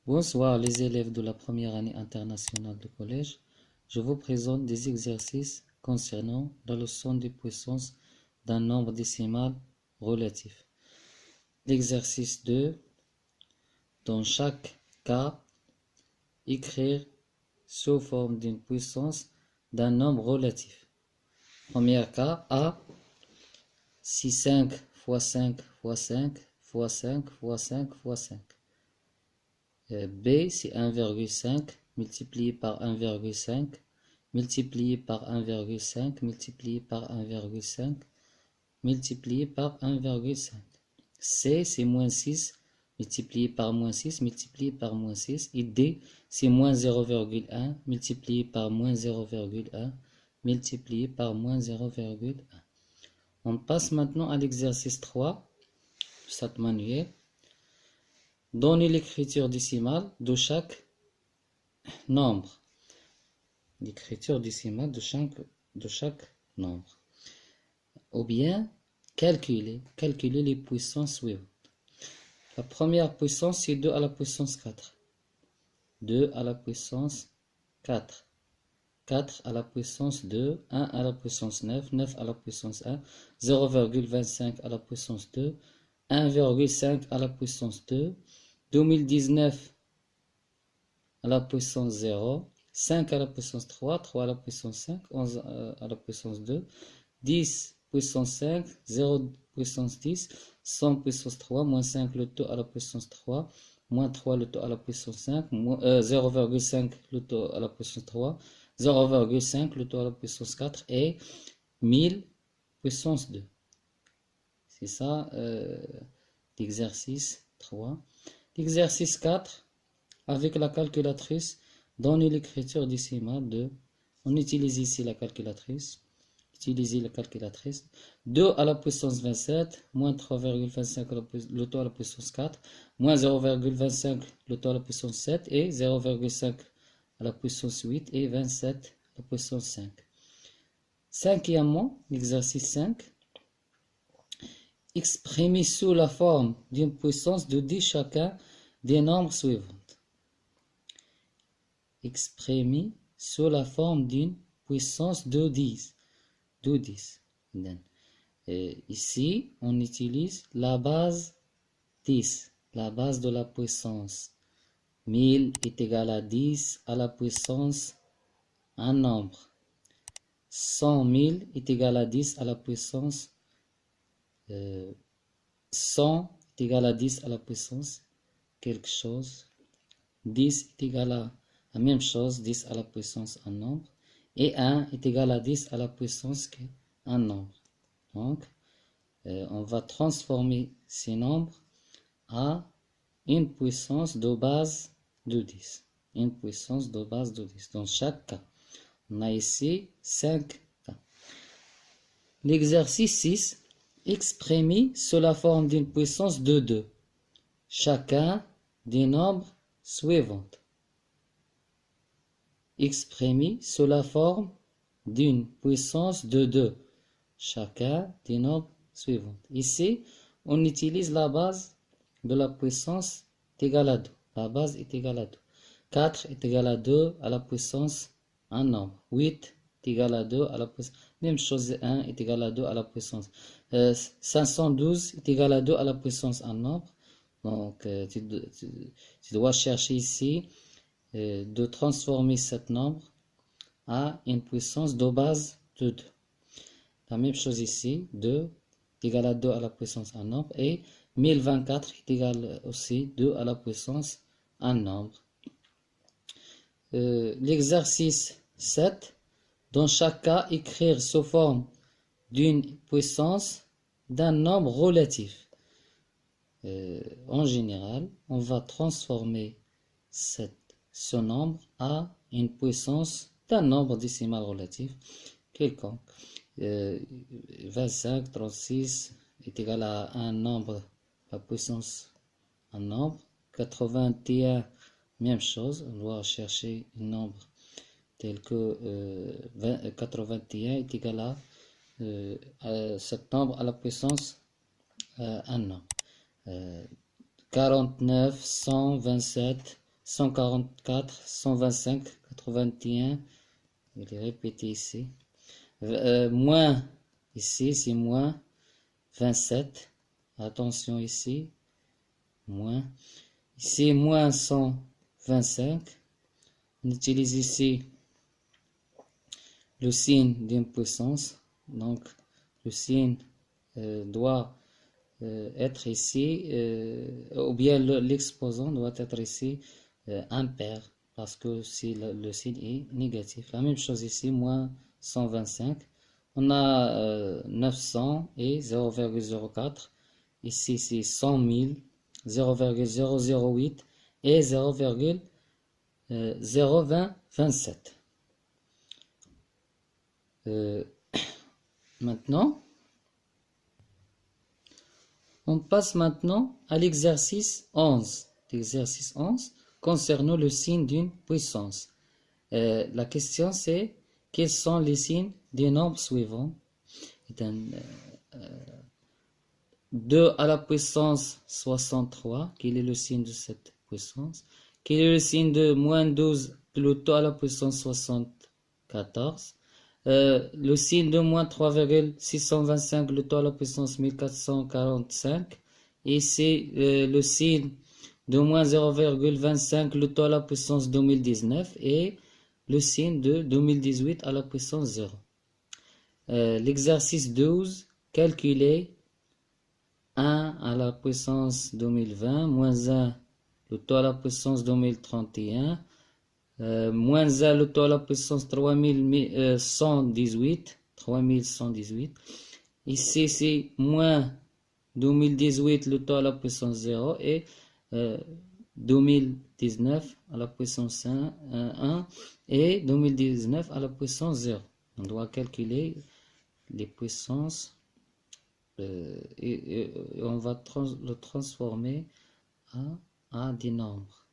Bonsoir les élèves de la première année internationale de collège. Je vous présente des exercices concernant la leçon des puissances d'un nombre décimal relatif. L'exercice 2. Dans chaque cas, écrire sous forme d'une puissance d'un nombre relatif. Premier cas, A, si 5 fois 5 fois 5 fois 5 fois 5 fois 5. B, c'est 1,5 multiplié par 1,5 multiplié par 1,5 multiplié par 1,5 multiplié par 1,5. C, c'est moins 6 multiplié par moins 6 multiplié par moins 6. Et D, c'est moins 0,1 multiplié par moins 0,1 multiplié par moins 0,1. On passe maintenant à l'exercice 3 de cette manuel. Donnez l'écriture décimale de chaque nombre. L'écriture décimale de chaque nombre. Ou bien calculer les puissances suivantes. La première puissance, c'est 2 à la puissance 4. 2 à la puissance 4. 4 à la puissance 2. 1 à la puissance 9. 9 à la puissance 1. 0,25 à la puissance 2. 1,5 à la puissance 2. 2019 à la puissance 0. 5 à la puissance 3. 3 à la puissance 5. 11 à la puissance 2. 10 puissance 5, 0 puissance 10, 100 puissance 3, moins 5 le taux à la puissance 3, moins 3 le taux à la puissance 5, 0,5 le taux à la puissance 3, 0,5 le taux à la puissance 4 et 1000 puissance 2. C'est ça l'exercice 3. L'exercice 4, avec la calculatrice, donnez l'écriture décimale de... On utilise ici la calculatrice. Utilisez la calculatrice. 2 à la puissance 27, moins 3,25 le taux à la puissance 4, moins 0,25 le taux à la puissance 7 et 0,5 à la puissance 8 et 27 à la puissance 5. Cinquièmement, l'exercice 5. Exprimez sous la forme d'une puissance de 10 chacun des nombres suivants. Exprimez sous la forme d'une puissance de 10. Ici, on utilise la base 10, la base de la puissance. 1000 est égal à 10 à la puissance un nombre. 100 000 est égal à 10 à la puissance 100 est égal à 10 à la puissance quelque chose. 10 est égal à la même chose, 10 à la puissance un nombre. Et 1 est égal à 10 à la puissance qu'un nombre. Donc, on va transformer ces nombres à une puissance de base de 10. Une puissance de base de 10. Dans chaque cas, on a ici 5 cas. L'exercice 6, exprimé sous la forme d'une puissance de 2. Chacun des nombres suivants. Exprimé sous la forme d'une puissance de 2. Chacun des nombres suivants. Ici, on utilise la base de la puissance égale à 2. La base est égale à 2. 4 est égal à 2 à la puissance un nombre. 8 est égal à 2 à la puissance. Même chose, 1 est égal à 2 à la puissance. 512 est égal à 2 à la puissance un nombre. Donc, tu dois chercher ici de transformer cet nombre à une puissance de base de 2. La même chose ici, 2 est égal à 2 à la puissance un nombre et 1024 est égal aussi 2 à la puissance un nombre. L'exercice 7, dans chaque cas, écrire sous forme d'une puissance d'un nombre relatif. En général, on va transformer ce nombre à une puissance d'un nombre décimal relatif quelconque. 25, 36 est égal à un nombre, la puissance un nombre. 81, même chose, on doit chercher un nombre tel que 81 est égal à cet nombre à la puissance un nombre. 49, 127 144, 125, 81. Il est répété ici. Moins, ici, c'est moins 27. Attention ici. Moins. Ici, moins 125. On utilise ici le signe d'une puissance. Donc, le signe doit être ici, ou bien l'exposant doit être ici impair, parce que si le signe est négatif. La même chose ici, moins 125. On a 900 et 0,04. Ici, c'est 100 000, 0,008 et 0,027. Maintenant, on passe maintenant à l'exercice 11. L'exercice 11 concernant le signe d'une puissance. La question c'est, quels sont les signes des nombres suivants? 2 à la puissance 63, quel est le signe de cette puissance? Quel est le signe de moins 12 plutôt à la puissance 74? Le signe de moins 3,625 le taux à la puissance 1445. Et c'est le signe de moins 0,25 le taux à la puissance 2019 et le signe de 2018 à la puissance 0. L'exercice 12, calculer 1 à la puissance 2020, moins 1 le taux à la puissance 2031, moins 1 le taux à la puissance 3118. Ici, c'est moins 2018 le taux à la puissance 0 et 2019 à la puissance 1 et 2019 à la puissance 0. On doit calculer les puissances et on va le transformer à des nombres.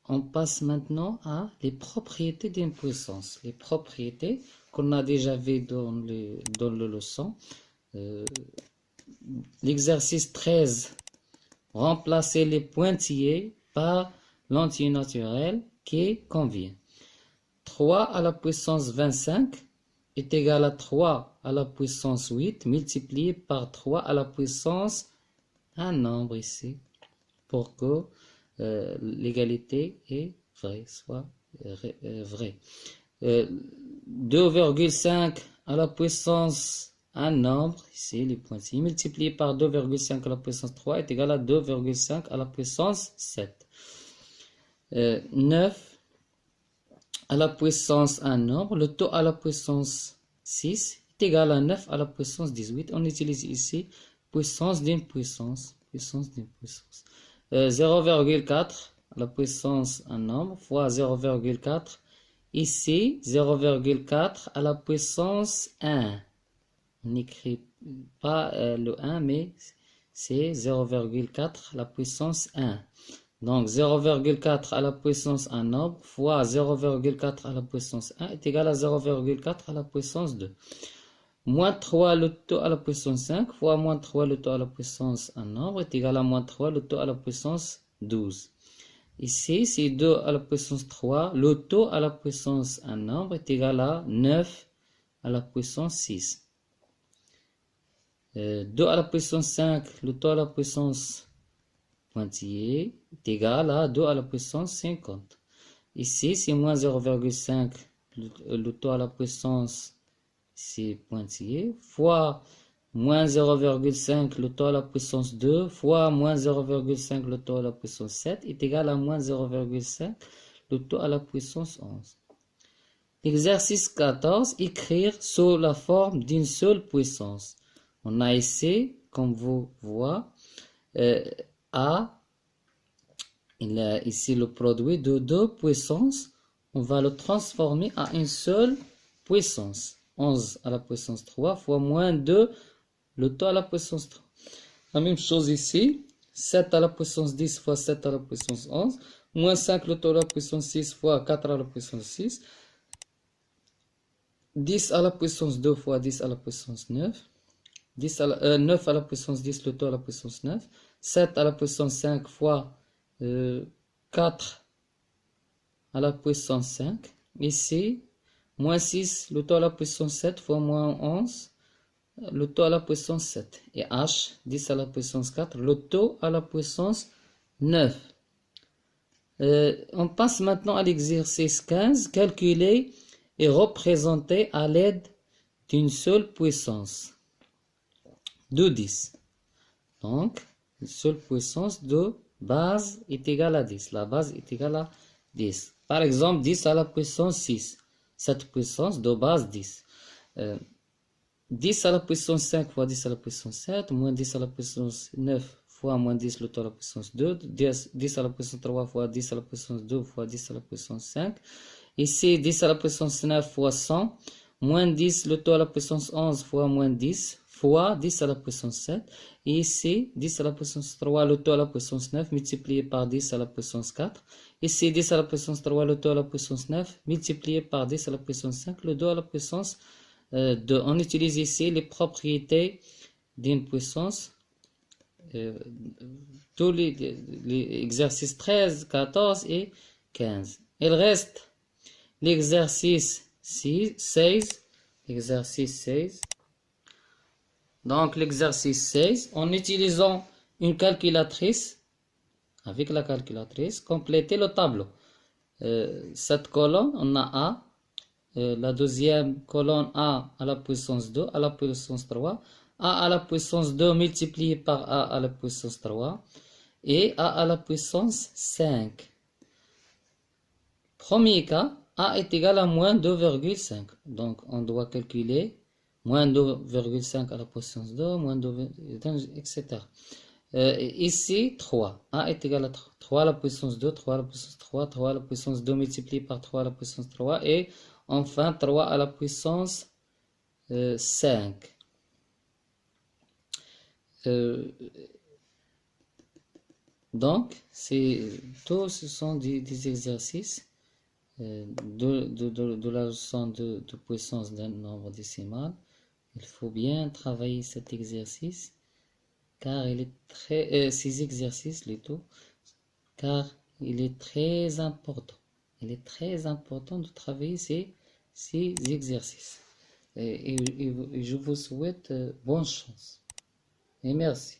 On passe maintenant à les propriétés d'une puissance. Les propriétés qu'on a déjà vues dans le leçon. L'exercice 13. Remplacer les pointillés par l'entier naturel qui convient. 3 à la puissance 25 est égal à 3 à la puissance 8 multiplié par 3 à la puissance un nombre ici pour que l'égalité est vraie, soit vraie. 2,5 à la puissance un nombre, ici les pointillés, multiplié par 2,5 à la puissance 3 est égal à 2,5 à la puissance 7. 9 à la puissance un nombre, le taux à la puissance 6 est égal à 9 à la puissance 18. On utilise ici puissance d'une puissance. 0,4 à la puissance un nombre fois 0,4. Ici, 0,4 à la puissance 1. On n'écrit pas le 1, mais c'est 0,4 à la puissance 1. Donc 0,4 à la puissance 1 nombre fois 0,4 à la puissance 1 est égal à 0,4 à la puissance 2. Moins 3 le taux à la puissance 5 fois moins 3 le taux à la puissance 1 nombre est égal à moins 3 le taux à la puissance 12. Ici, c'est 2 à la puissance 3. Le taux à la puissance 1 nombre est égal à 9 à la puissance 6. 2 à la puissance 5, le taux à la puissance pointillé est égal à 2 à la puissance 50. Ici, c'est moins 0,5, le taux à la puissance, c'est pointillé, fois moins 0,5, le taux à la puissance 2, fois moins 0,5, le taux à la puissance 7, est égal à moins 0,5, le taux à la puissance 11. Exercice 14, écrire sous la forme d'une seule puissance. On a ici, comme vous voyez, A, il a ici le produit de deux puissances. On va le transformer à une seule puissance. 11 à la puissance 3 fois moins 2, le taux à la puissance 3. La même chose ici. 7 à la puissance 10 fois 7 à la puissance 11. Moins 5, le taux à la puissance 6 fois 4 à la puissance 6. 10 à la puissance 2 fois 10 à la puissance 9. 9 à la puissance 10, le taux à la puissance 9. 7 à la puissance 5 fois 4 à la puissance 5. Ici, moins 6, le taux à la puissance 7 fois moins 11, le taux à la puissance 7. Et h, 10 à la puissance 4, le taux à la puissance 9. On passe maintenant à l'exercice 15. Calculer et représenter à l'aide d'une seule puissance de 10. Donc, une seule puissance de base est égale à 10. La base est égale à 10. Par exemple, 10 à la puissance 6. Cette puissance de base 10. 10 à la puissance 5 fois 10 à la puissance 7, moins 10 à la puissance 9 fois moins 10 le taux à la puissance 2, 10 à la puissance 3 fois 10 à la puissance 2 fois 10 à la puissance 5. Ici, 10 à la puissance 9 fois 100, moins 10 le taux à la puissance 11 fois moins 10 fois 10 à la puissance 7. Et ici, 10 à la puissance 3, le taux à la puissance 9 multiplié par 10 à la puissance 4. Ici, 10 à la puissance 3, le taux à la puissance 9 multiplié par 10 à la puissance 5, le taux à la puissance 2. On utilise ici les propriétés d'une puissance. Tous les exercices 13, 14 et 15. Il reste l'exercice 16. Exercice 16. Donc l'exercice 16, en utilisant une calculatrice, avec la calculatrice, compléter le tableau. Cette colonne, on a A. La deuxième colonne A à la puissance 2, à la puissance 3. A à la puissance 2 multiplié par A à la puissance 3. Et A à la puissance 5. Premier cas, A est égal à moins 2,5. Donc, on doit calculer moins 2,5 à la puissance 2, moins 2, etc. Ici, 3. A est égal à 3. 3 à la puissance 2, 3 à la puissance 3, 3 à la puissance 2 multiplié par 3 à la puissance 3. Et enfin, 3 à la puissance 5. Donc, tous ce sont des exercices de la leçon de puissance d'un nombre décimal. Il faut bien travailler cet exercice car il est très ces exercices car il est très important. Il est très important de travailler ces exercices. Et je vous souhaite bonne chance. Et merci.